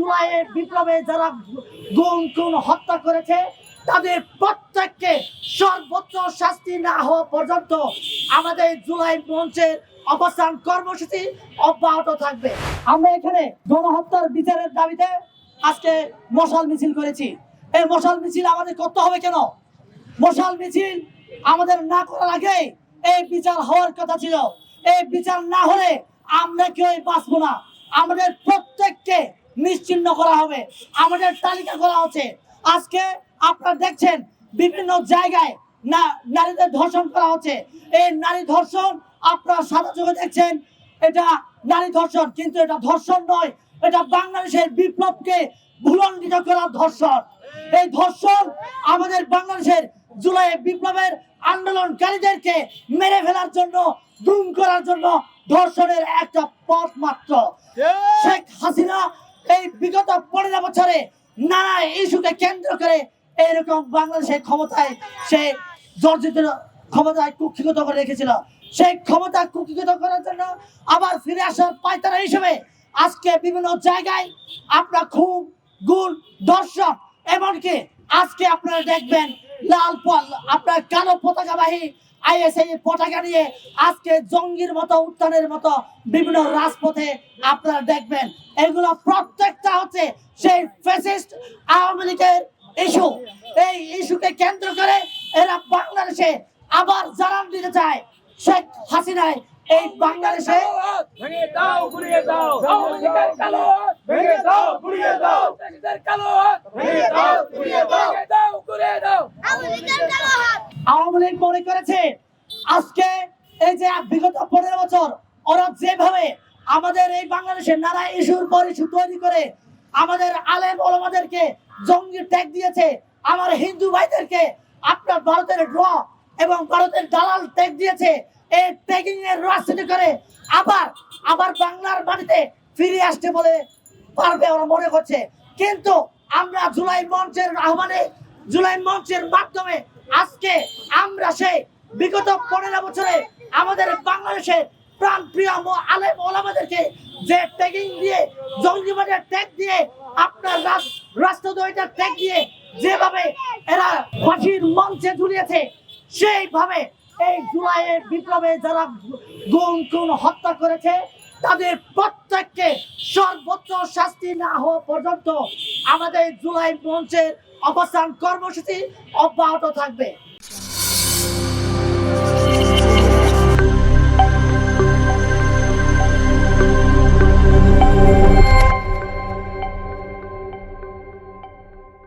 জুলাইয়ের বিপ্লবে যারা গুম খুন হত্যা করেছে তাদের প্রত্যেককে সর্বোচ্চ শাস্তি না হওয়া পর্যন্ত আমাদের জুলাই মঞ্চের অবস্থান কর্মসূচি অব্যাহত থাকবে। আমরা এখানে গণহত্যার বিচারের দাবিতে আজকে মশাল মিছিল করেছি। এই মশাল মিছিল আমাদের করতে হবে কেন? মশাল মিছিল আমাদের না করার আগে এই বিচার হওয়ার কথা ছিল। এই বিচার না হলে আমরা কেউ বাঁচবো না। আমাদের প্রত্যেককে নিশ্চিহ্ন করা হবে, আমাদের তালিকা করা হচ্ছে। আজকে আপনারা দেখছেন বিভিন্ন জায়গায় নারীদের ধর্ষণ করা হচ্ছে। এই নারী ধর্ষণ আপনারা সাদা চোখে দেখছেন, এটা নারী ধর্ষণ, কিন্তু এটা ধর্ষণ নয়, এটা বাংলাদেশের বিপ্লবকে ভুলণ্ডিত করার ধর্ষণ। এই ধর্ষণ আমাদের বাংলাদেশের জুলাই বিপ্লবের আন্দোলনকারীদেরকে মেরে ফেলার জন্য, গুম করার জন্য ধর্ষণের একটা পথ মাত্র। শেখ হাসিনা এই বিগত 15 বছরে নানা ইস্যুকে কেন্দ্র করে এরকম বাংলাদেশের ক্ষমতায় সে জর্জিত ক্ষমতায় কুক্ষিগত করে রেখেছিল। সেই ক্ষমতা কুক্ষিগত করার জন্য আবার ফিরে আসার পায়তারা হিসেবে আজকে বিভিন্ন জায়গায় আপনার খুন, গুম, ধর্ষণ, এমনকি আজকে আপনারা দেখবেন লাল আপনার কালো পতাকাবাহী আইএসআই পতাকা নিয়ে আজকে জঙ্গির মতো উত্থানের মতো বিভিন্ন রাজপথে আপনারা দেখবেন। এগুলো প্রত্যেকটা হচ্ছে সেই ফ্যাসিস্ট আওয়ামী লীগের ইস্যু। এই ইস্যুকে কেন্দ্র করে এরা বাংলাদেশে আবার জানান দিতে চায় শেখ হাসিনায় এই বাংলাদেশে ভেঙে দাও, গুড়িয়ে দাও, আওয়ামী লীগের কালো হাত ভেঙে দাও, গুড়িয়ে দাও, দেশের কালো হাত ভেঙে দাও, গুড়িয়ে দাও, ভেঙে দাও, গুড়িয়ে দাও, আওয়ামী লীগ মনে করেছে আজকে এই যে বিগত 15 বছর ওরা যেভাবে আমাদের এই বাংলাদেশের নানা ইস্যুর পর ইস্যু তৈরি করে আমাদের আলেম ওলামাদেরকে জঙ্গি ট্যাগ দিয়েছে, আমার হিন্দু ভাইদেরকে আপনার ভারতের ড্র এবং ভারতের দালাল ট্যাগ দিয়েছে। এই ট্যাগিং এর রাজনীতি করে আবার বাংলার মাটিতে ফিরে আসতে বলে পারবে ওরা মনে করছে। কিন্তু আমরা জুলাই মঞ্চের আহ্বানে, জুলাই মঞ্চের মাধ্যমে আজকে আমরা সেই বিগত 15 বছরে আমাদের বাংলাদেশের প্রাণপ্রিয় আলেম ওলামাদেরকে যে ট্যাগিং দিয়ে, জঙ্গিবাদের ট্যাগ দিয়ে, আপনার রাষ্ট্রদ্রোহিতার ট্যাগ দিয়ে যেভাবে এরা ফাঁসির মঞ্চে ঝুলিয়েছে, সেইভাবে এই জুলাইয়ের বিপ্লবে যারা গুম খুন হত্যা করেছে তাদের প্রত্যেককে সর্বোচ্চ শাস্তি না হওয়া পর্যন্ত আমাদের জুলাই মঞ্চের অবস্থান কর্মসূচি অব্যাহত থাকবে।